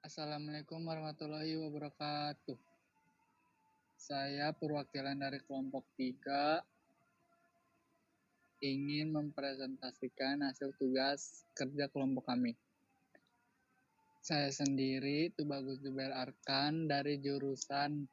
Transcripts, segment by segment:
Assalamualaikum warahmatullahi wabarakatuh. Saya perwakilan dari kelompok 3 ingin mempresentasikan hasil tugas kerja kelompok kami. Saya sendiri Tubagus Jubair Arkan dari jurusan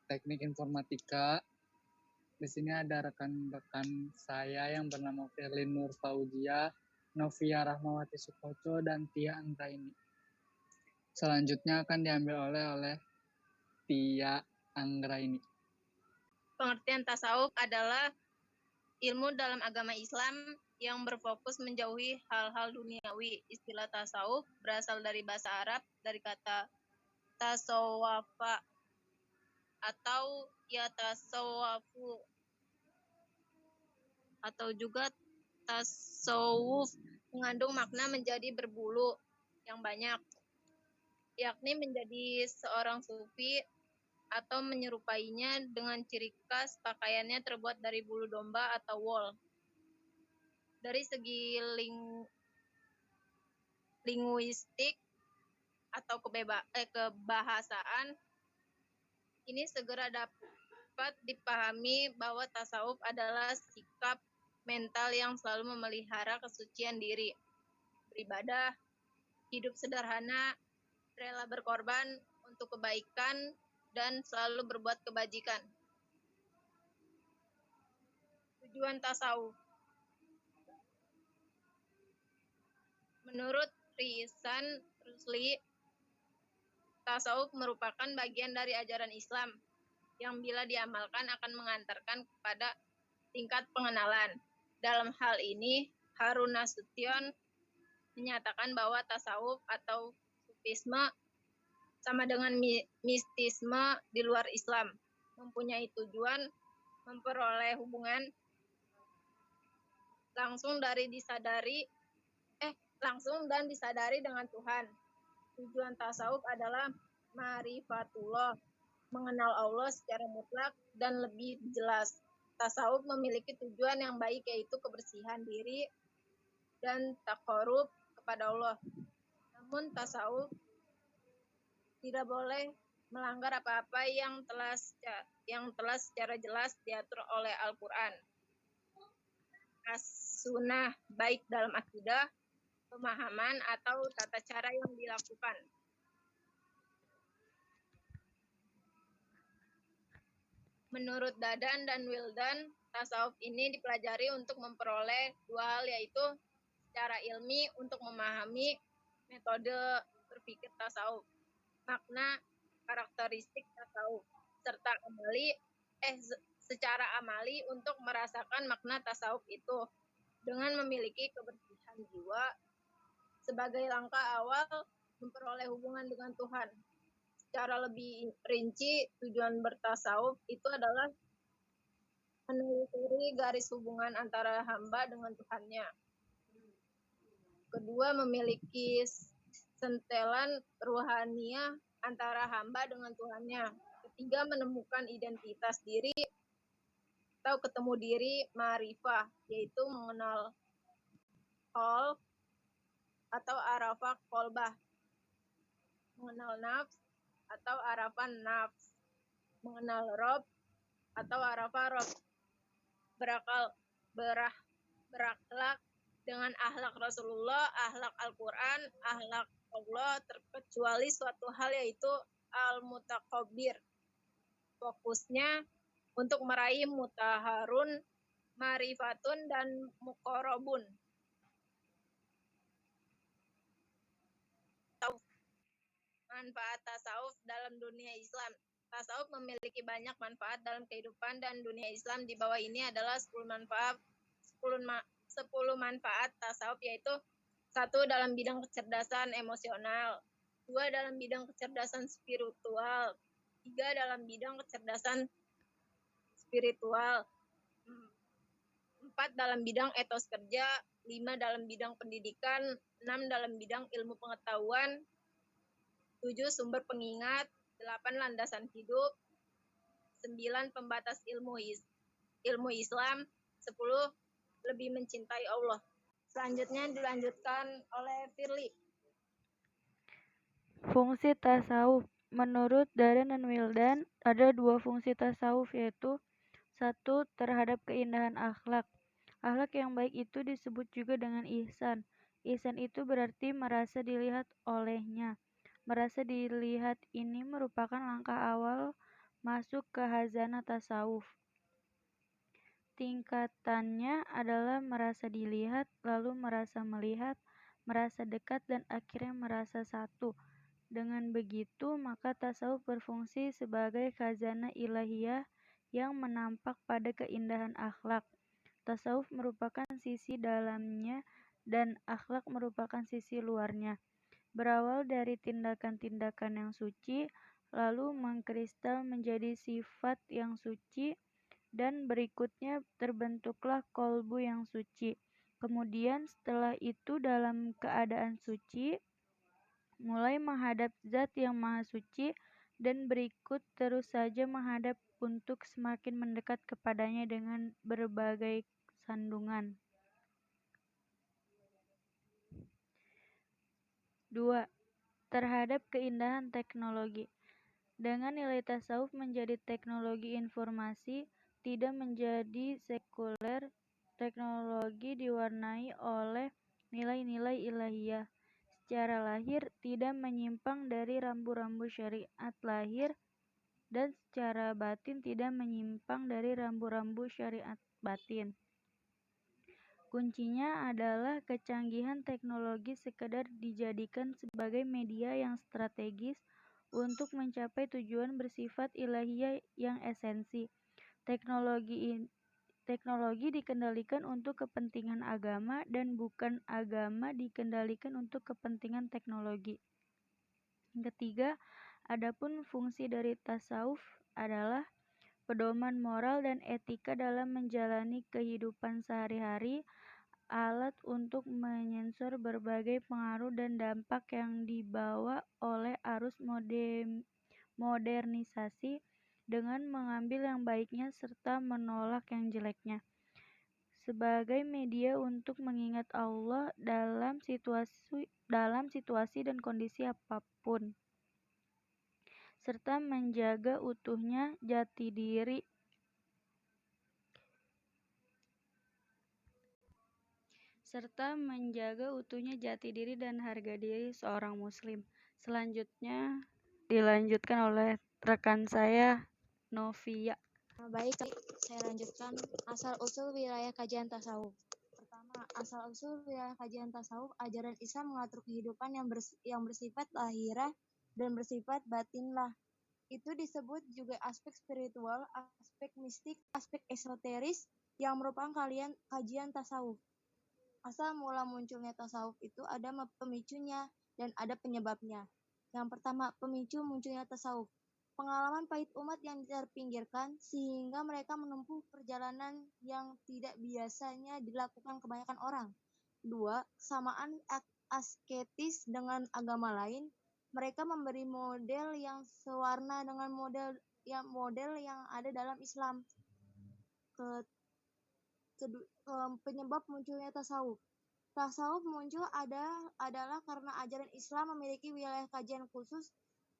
Teknik Informatika. Di sini ada rekan-rekan saya yang bernama Firlin Nur Fauzia, Novia Rahmawati Sukoco, dan Tia Anggraini. Selanjutnya akan diambil oleh Tia Anggraini. Pengertian tasawuf adalah ilmu dalam agama Islam yang berfokus menjauhi hal-hal duniawi. Istilah tasawuf berasal dari bahasa Arab dari kata tasawafa atau yatasawwafu atau juga tasawuf mengandung makna menjadi berbulu yang banyak, yakni menjadi seorang sufi atau menyerupainya dengan ciri khas pakaiannya terbuat dari bulu domba atau wol. Dari segi linguistik atau kebahasaan, ini segera dapat dipahami bahwa tasawuf adalah sikap mental yang selalu memelihara kesucian diri, beribadah, hidup sederhana, rela berkorban untuk kebaikan, dan selalu berbuat kebajikan. Tujuan tasawuf. Menurut Risan Rusli, tasawuf merupakan bagian dari ajaran Islam yang bila diamalkan akan mengantarkan kepada tingkat pengenalan. Dalam hal ini, Harun Nasution menyatakan bahwa tasawuf atau sufisme sama dengan mistisme di luar Islam, mempunyai tujuan memperoleh hubungan langsung dan disadari dengan Tuhan. Tujuan tasawuf adalah ma'rifatullah, mengenal Allah secara mutlak dan lebih jelas. Tasawuf memiliki tujuan yang baik, yaitu kebersihan diri dan taqarrub kepada Allah. Namun tasawuf tidak boleh melanggar apa-apa yang telah secara jelas diatur oleh Al-Quran, As-Sunnah, baik dalam akidah, pemahaman, atau tata cara yang dilakukan. Menurut Dadan dan Wildan, tasawuf ini dipelajari untuk memperoleh dua hal, yaitu secara ilmi untuk memahami metode berpikir tasawuf, makna karakteristik tasawuf, serta secara amali untuk merasakan makna tasawuf itu dengan memiliki kebersihan jiwa sebagai langkah awal memperoleh hubungan dengan Tuhan. Secara lebih rinci, tujuan bertasawuf itu adalah menelusuri garis hubungan antara hamba dengan Tuhannya. Kedua, memiliki sentelan ruhaniyah antara hamba dengan Tuhannya. Ketiga, menemukan identitas diri atau ketemu diri ma'rifah, yaitu mengenal qalb atau arafah qalbah, mengenal nafs atau arafan nafs, mengenal Rob atau arafah Rob, berakhlak dengan akhlak Rasulullah, akhlak Al-Quran, akhlak Allah, terkecuali suatu hal, yaitu al-mutakabbir. Fokusnya untuk meraih mutaharun, marifatun, dan muqarrabun. Manfaat tasawuf dalam dunia Islam. Tasawuf memiliki banyak manfaat dalam kehidupan dan dunia Islam. Di bawah ini adalah 10 manfaat tasawuf, yaitu 1. Dalam bidang kecerdasan emosional, 2. Dalam bidang kecerdasan spiritual, 3. Dalam bidang kecerdasan spiritual, 4. Dalam bidang etos kerja, 5. Dalam bidang pendidikan, 6. Dalam bidang ilmu pengetahuan, 7. Sumber pengingat, 8. Landasan hidup, 9. Pembatas ilmu Islam, 10. Lebih mencintai Allah. Selanjutnya dilanjutkan oleh Firly. Fungsi tasawuf. Menurut Daden dan Wildan, ada 2 fungsi tasawuf, yaitu 1. Terhadap keindahan akhlak. Akhlak yang baik itu disebut juga dengan ihsan. Ihsan itu berarti merasa dilihat olehnya. Merasa dilihat ini merupakan langkah awal masuk ke khazanah tasawuf. Tingkatannya adalah merasa dilihat, lalu merasa melihat, merasa dekat, dan akhirnya merasa satu. Dengan begitu, maka tasawuf berfungsi sebagai khazanah ilahiyah yang menampak pada keindahan akhlak. Tasawuf merupakan sisi dalamnya dan akhlak merupakan sisi luarnya. Berawal dari tindakan-tindakan yang suci, lalu mengkristal menjadi sifat yang suci, dan berikutnya terbentuklah kolbu yang suci. Kemudian setelah itu dalam keadaan suci, mulai menghadap Zat yang Maha Suci, dan berikut terus saja menghadap untuk semakin mendekat kepadanya dengan berbagai sandungan. 2. Terhadap keindahan teknologi. Dengan nilai tasawuf menjadi teknologi informasi, tidak menjadi sekuler, teknologi diwarnai oleh nilai-nilai ilahiyah. Secara lahir tidak menyimpang dari rambu-rambu syariat lahir, dan secara batin tidak menyimpang dari rambu-rambu syariat batin. Kuncinya adalah kecanggihan teknologi sekedar dijadikan sebagai media yang strategis untuk mencapai tujuan bersifat ilahiyah yang esensi. Teknologi dikendalikan untuk kepentingan agama dan bukan agama dikendalikan untuk kepentingan teknologi. Yang ketiga, adapun fungsi dari tasawuf adalah pedoman moral dan etika dalam menjalani kehidupan sehari-hari, alat untuk menyensor berbagai pengaruh dan dampak yang dibawa oleh arus modernisasi dengan mengambil yang baiknya serta menolak yang jeleknya. Sebagai media untuk mengingat Allah dalam situasi dan kondisi apapun, serta menjaga utuhnya jati diri dan harga diri seorang muslim. Selanjutnya dilanjutkan oleh rekan saya, Novia. Baik, saya lanjutkan asal-usul wilayah kajian tasawuf. Pertama, asal-usul wilayah kajian tasawuf, ajaran Islam mengatur kehidupan yang bersifat lahirah dan bersifat batinlah. Itu disebut juga aspek spiritual, aspek mistik, aspek esoteris yang merupakan kajian tasawuf. Asal mula munculnya tasawuf itu ada pemicunya dan ada penyebabnya. Yang pertama, pemicu munculnya tasawuf. Pengalaman pahit umat yang terpinggirkan sehingga mereka menempuh perjalanan yang tidak biasanya dilakukan kebanyakan orang. 2. Kesamaan asketis dengan agama lain. Mereka memberi model yang sewarna dengan model yang ada dalam Islam. Penyebab munculnya tasawuf. Tasawuf muncul adalah karena ajaran Islam memiliki wilayah kajian khusus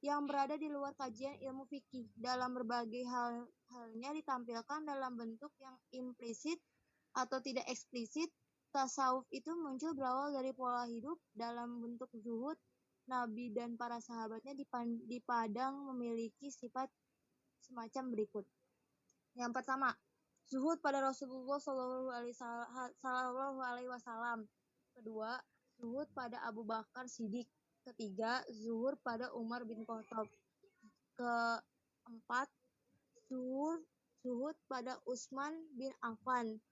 yang berada di luar kajian ilmu fikih. Dalam berbagai halnya ditampilkan dalam bentuk yang implisit atau tidak eksplisit. Tasawuf itu muncul berawal dari pola hidup dalam bentuk zuhud. Nabi dan para sahabatnya dipandang memiliki sifat semacam berikut. Yang pertama, zuhud pada Rasulullah Shallallahu Alaihi Wasallam. Kedua, zuhud pada Abu Bakar Siddiq. Ketiga, zuhur pada Umar bin Khattab. Keempat, zuhud pada Utsman bin Affan.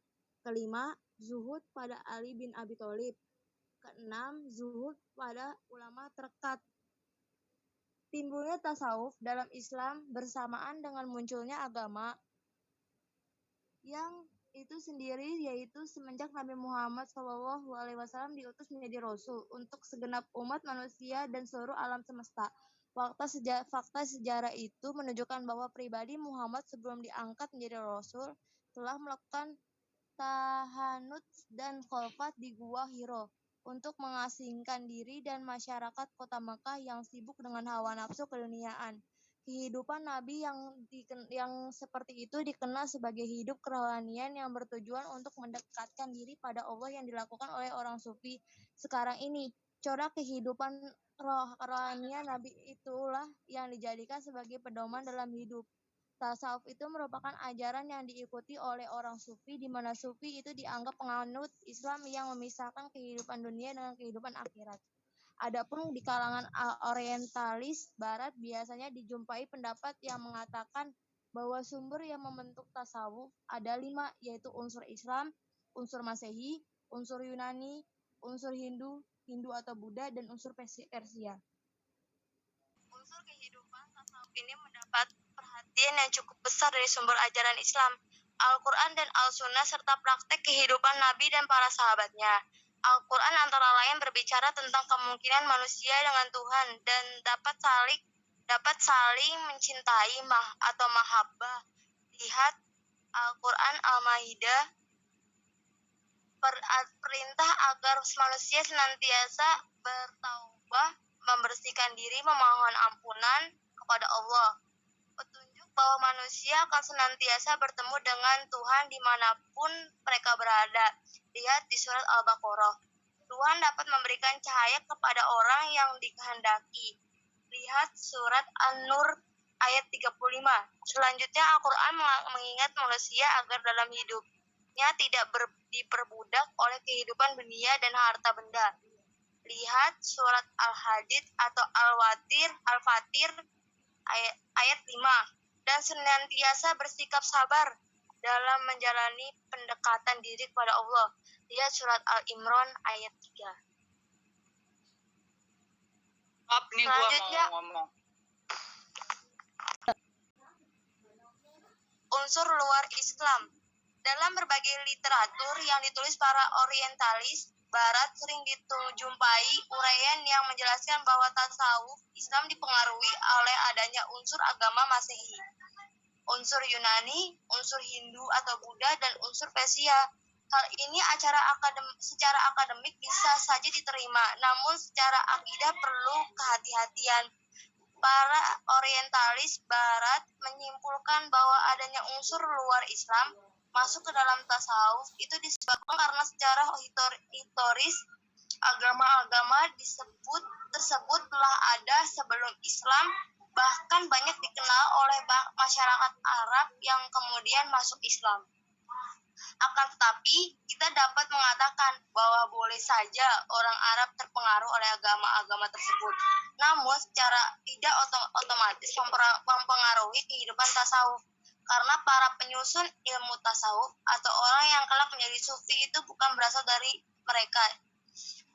Kelima, zuhud pada Ali bin Abi Thalib. Keenam, zuhud pada ulama terdekat. Timbulnya tasawuf dalam Islam bersamaan dengan munculnya agama yang itu sendiri, yaitu semenjak Nabi Muhammad SAW diutus menjadi Rasul untuk segenap umat manusia dan seluruh alam semesta. Fakta sejarah itu menunjukkan bahwa pribadi Muhammad sebelum diangkat menjadi Rasul telah melakukan tahanut dan khalwat di Gua Hiro untuk mengasingkan diri dan masyarakat kota Makkah yang sibuk dengan hawa nafsu keduniaan. Kehidupan Nabi yang seperti itu dikenal sebagai hidup kerohanian yang bertujuan untuk mendekatkan diri pada Allah yang dilakukan oleh orang sufi sekarang ini. Corak kehidupan rohanian Nabi itulah yang dijadikan sebagai pedoman dalam hidup. Tasawuf itu merupakan ajaran yang diikuti oleh orang sufi, di mana sufi itu dianggap penganut Islam yang memisahkan kehidupan dunia dengan kehidupan akhirat. Adapun di kalangan orientalis barat biasanya dijumpai pendapat yang mengatakan bahwa sumber yang membentuk tasawuf ada 5, yaitu unsur Islam, unsur Masehi, unsur Yunani, unsur Hindu atau Buddha, dan unsur Persia. Unsur kehidupan tasawuf ini mendapat perhatian yang cukup besar dari sumber ajaran Islam, Al-Quran dan Al-Sunnah, serta praktek kehidupan Nabi dan para sahabatnya. Al-Quran antara lain berbicara tentang kemungkinan manusia dengan Tuhan dan dapat saling mencintai atau mahabbah. Lihat Al-Quran Al-Maidah, perintah agar manusia senantiasa bertaubah, membersihkan diri, memohon ampunan kepada Allah. Petunjuk bahwa manusia akan senantiasa bertemu dengan Tuhan dimanapun mereka berada. Lihat di surat Al-Baqarah. Tuhan dapat memberikan cahaya kepada orang yang dikehendaki. Lihat surat An-Nur ayat 35. Selanjutnya Al-Quran mengingat manusia agar dalam hidupnya tidak diperbudak oleh kehidupan dunia dan harta benda. Lihat surat Al-Hadid atau Al-Fatir ayat 5. Dan senantiasa bersikap sabar dalam menjalani pendekatan diri kepada Allah. Lihat surat Al-Imran ayat 3. Selanjutnya, unsur luar Islam. Dalam berbagai literatur yang ditulis para orientalis barat sering dijumpai uraian yang menjelaskan bahwa tasawuf Islam dipengaruhi oleh adanya unsur agama Masehi, unsur Yunani, unsur Hindu atau Buddha, dan unsur Persia. Hal ini secara akademik bisa saja diterima, namun secara akidah perlu kehati-hatian. Para orientalis barat menyimpulkan bahwa adanya unsur luar Islam masuk ke dalam tasawuf itu disebabkan karena secara historis agama-agama tersebut telah ada sebelum Islam, bahkan banyak dikenal oleh masyarakat Arab yang kemudian masuk Islam. Akan tetapi, kita dapat mengatakan bahwa boleh saja orang Arab terpengaruh oleh agama-agama tersebut, namun secara tidak otomatis mempengaruhi kehidupan tasawuf, karena para penyusun ilmu tasawuf atau orang yang kelak menjadi sufi itu bukan berasal dari mereka.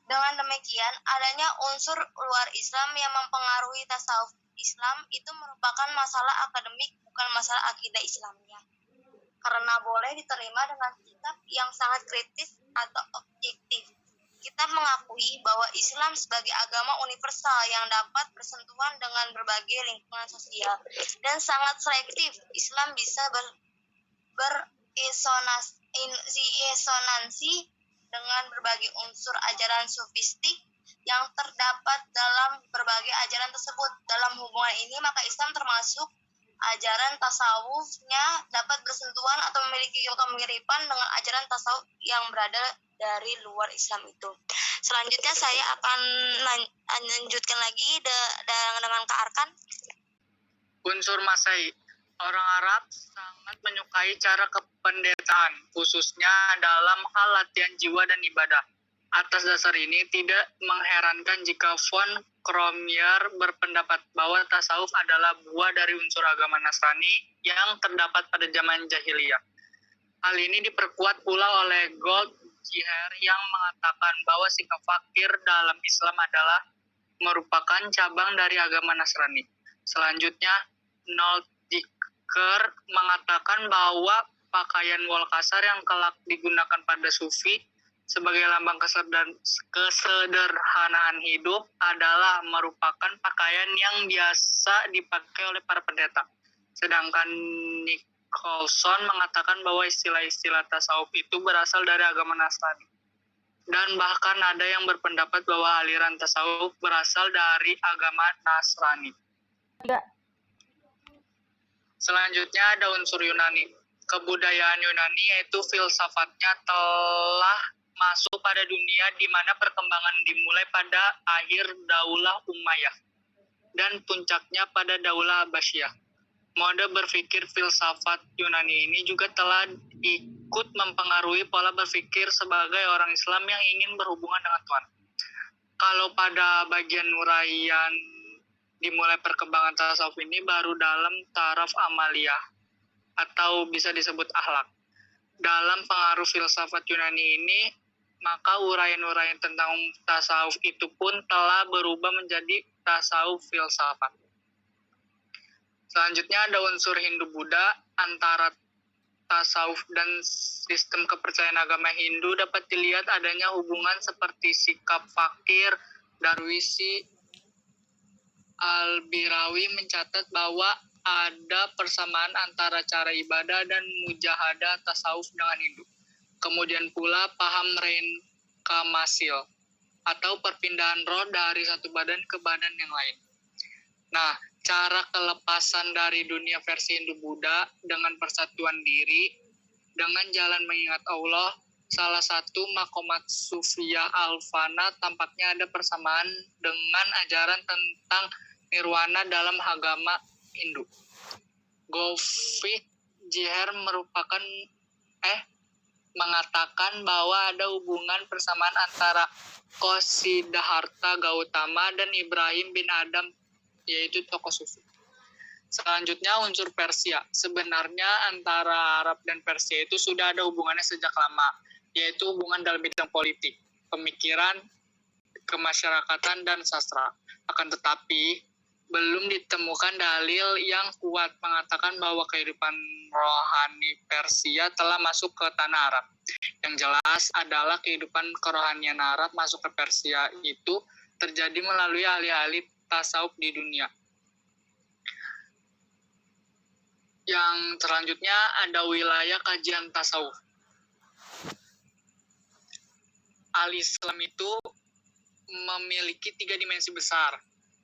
Dengan demikian, adanya unsur luar Islam yang mempengaruhi tasawuf Islam itu merupakan masalah akademik, bukan masalah akidah Islamnya. Karena boleh diterima dengan sikap yang sangat kritis atau objektif. Kita mengakui bahwa Islam sebagai agama universal yang dapat bersentuhan dengan berbagai lingkungan sosial dan sangat selektif. Islam bisa beresonansi dengan berbagai unsur ajaran sufistik yang terdapat dalam berbagai ajaran tersebut. Dalam hubungan ini, maka Islam termasuk ajaran tasawufnya dapat bersentuhan atau memiliki kemiripan dengan ajaran tasawuf yang berada dari luar Islam itu. Selanjutnya saya akan lanjutkan lagi dengan Kak Arkan. Unsur Masehi. Orang Arab sangat menyukai cara kependetaan, khususnya dalam hal latihan jiwa dan ibadah. Atas dasar ini, tidak mengherankan jika Von Kromier berpendapat bahwa tasawuf adalah buah dari unsur agama Nasrani yang terdapat pada zaman jahiliyah. Hal ini diperkuat pula oleh Goldjiher yang mengatakan bahwa sikap fakir dalam Islam adalah merupakan cabang dari agama Nasrani. Selanjutnya, Noldiker mengatakan bahwa pakaian wol kasar yang kelak digunakan pada sufi sebagai lambang kesederhanaan hidup adalah merupakan pakaian yang biasa dipakai oleh para pendeta. Sedangkan Nicholson mengatakan bahwa istilah-istilah tasawuf itu berasal dari agama Nasrani. Dan bahkan ada yang berpendapat bahwa aliran tasawuf berasal dari agama Nasrani. Selanjutnya ada unsur Yunani. Kebudayaan Yunani yaitu filsafatnya telah masuk pada dunia di mana perkembangan dimulai pada akhir Daulah Umayyah dan puncaknya pada Daulah Abbasiyah. Mode berpikir filsafat Yunani ini juga telah ikut mempengaruhi pola berpikir sebagai orang Islam yang ingin berhubungan dengan Tuhan. Kalau pada bagian uraian dimulai perkembangan tasawuf ini baru dalam taraf amaliyah atau bisa disebut akhlak. Dalam pengaruh filsafat Yunani ini, maka uraian-uraian tentang tasawuf itu pun telah berubah menjadi tasawuf filsafat. Selanjutnya ada unsur Hindu-Buddha. Antara tasawuf dan sistem kepercayaan agama Hindu dapat dilihat adanya hubungan seperti sikap fakir. Darwisi Al-Birawi mencatat bahwa ada persamaan antara cara ibadah dan mujahadah tasawuf dengan Hindu. Kemudian pula paham reinkarnasi atau perpindahan roh dari satu badan ke badan yang lain. Nah, cara kelepasan dari dunia versi Hindu-Buddha dengan persatuan diri, dengan jalan mengingat Allah, salah satu makomat Sufiyah Al-Fana tampaknya ada persamaan dengan ajaran tentang nirwana dalam agama Hindu. Govind Jiher mengatakan bahwa ada hubungan persamaan antara Siddhartha Gautama dan Ibrahim bin Adam, yaitu tokoh sufi. Selanjutnya unsur Persia. Sebenarnya antara Arab dan Persia itu sudah ada hubungannya sejak lama, yaitu hubungan dalam bidang politik, pemikiran, kemasyarakatan, dan sastra. Akan tetapi, belum ditemukan dalil yang kuat mengatakan bahwa kehidupan rohani Persia telah masuk ke tanah Arab. Yang jelas adalah kehidupan kerohanian Arab masuk ke Persia itu terjadi melalui ahli-ahli tasawuf di dunia. Yang selanjutnya ada wilayah kajian tasawuf. Al-Islam itu memiliki 3 dimensi besar.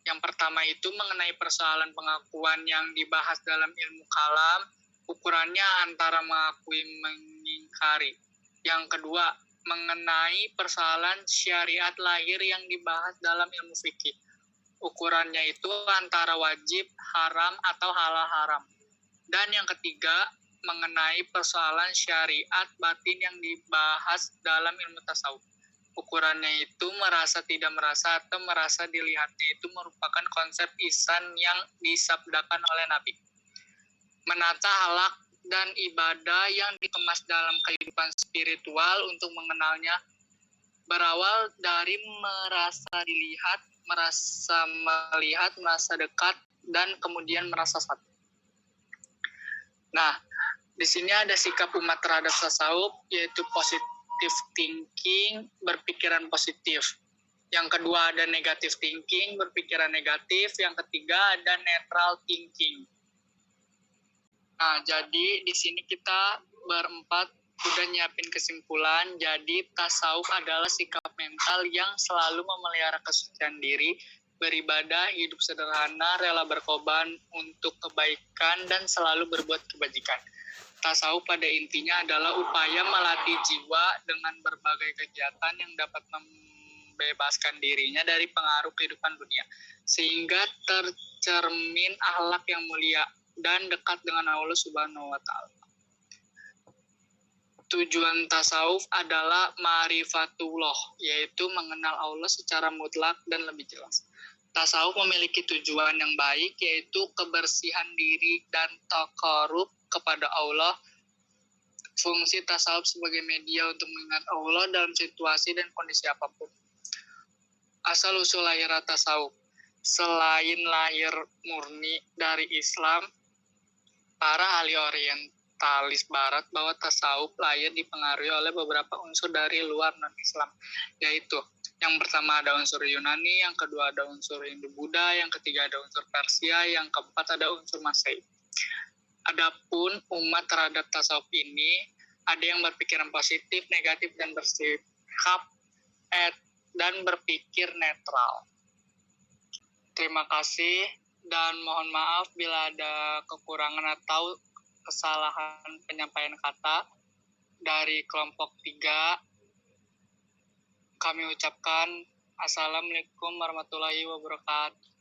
Yang pertama itu mengenai persoalan pengakuan yang dibahas dalam ilmu kalam, ukurannya antara mengakui mengingkari. Yang kedua, mengenai persoalan syariat lahir yang dibahas dalam ilmu fikih. Ukurannya itu antara wajib, haram, atau halal haram. Dan yang ketiga, mengenai persoalan syariat batin yang dibahas dalam ilmu tasawuf. Ukurannya itu merasa tidak merasa atau merasa dilihatnya itu merupakan konsep ihsan yang disabdakan oleh Nabi. Menata akhlak dan ibadah yang dikemas dalam kehidupan spiritual untuk mengenalnya berawal dari merasa dilihat, merasa melihat, merasa dekat, dan kemudian merasa satu. Nah, di sini ada sikap umat terhadap tasawuf, yaitu positive thinking, berpikiran positif. Yang kedua ada negative thinking, berpikiran negatif. Yang ketiga ada neutral thinking. Nah, jadi di sini kita berempat udah nyiapin kesimpulan. Jadi tasawuf adalah sikap mental yang selalu memelihara kesucian diri, beribadah, hidup sederhana, rela berkorban untuk kebaikan, dan selalu berbuat kebajikan. Tasawuf pada intinya adalah upaya melatih jiwa dengan berbagai kegiatan yang dapat membebaskan dirinya dari pengaruh kehidupan dunia, sehingga tercermin akhlak yang mulia dan dekat dengan Allah Subhanahu wa Ta'ala. Tujuan tasawuf adalah ma'rifatullah, yaitu mengenal Allah secara mutlak dan lebih jelas. Tasawuf memiliki tujuan yang baik, yaitu kebersihan diri dan taqarrub kepada Allah. Fungsi tasawuf sebagai media untuk mengingat Allah dalam situasi dan kondisi apapun. Asal-usul lahir tasawuf. Selain lahir murni dari Islam, para ahli orientalis barat bahwa tasawuf lahir dipengaruhi oleh beberapa unsur dari luar non-Islam, yaitu yang pertama ada unsur Yunani, yang kedua ada unsur Hindu-Buddha, yang ketiga ada unsur Persia, yang keempat ada unsur Masehi. Adapun umat terhadap tasawuf ini ada yang berpikiran positif, negatif, dan bersikap dan berpikir netral. Terima kasih dan mohon maaf bila ada kekurangan atau kesalahan penyampaian kata dari kelompok 3. Kami ucapkan Assalamualaikum warahmatullahi wabarakatuh.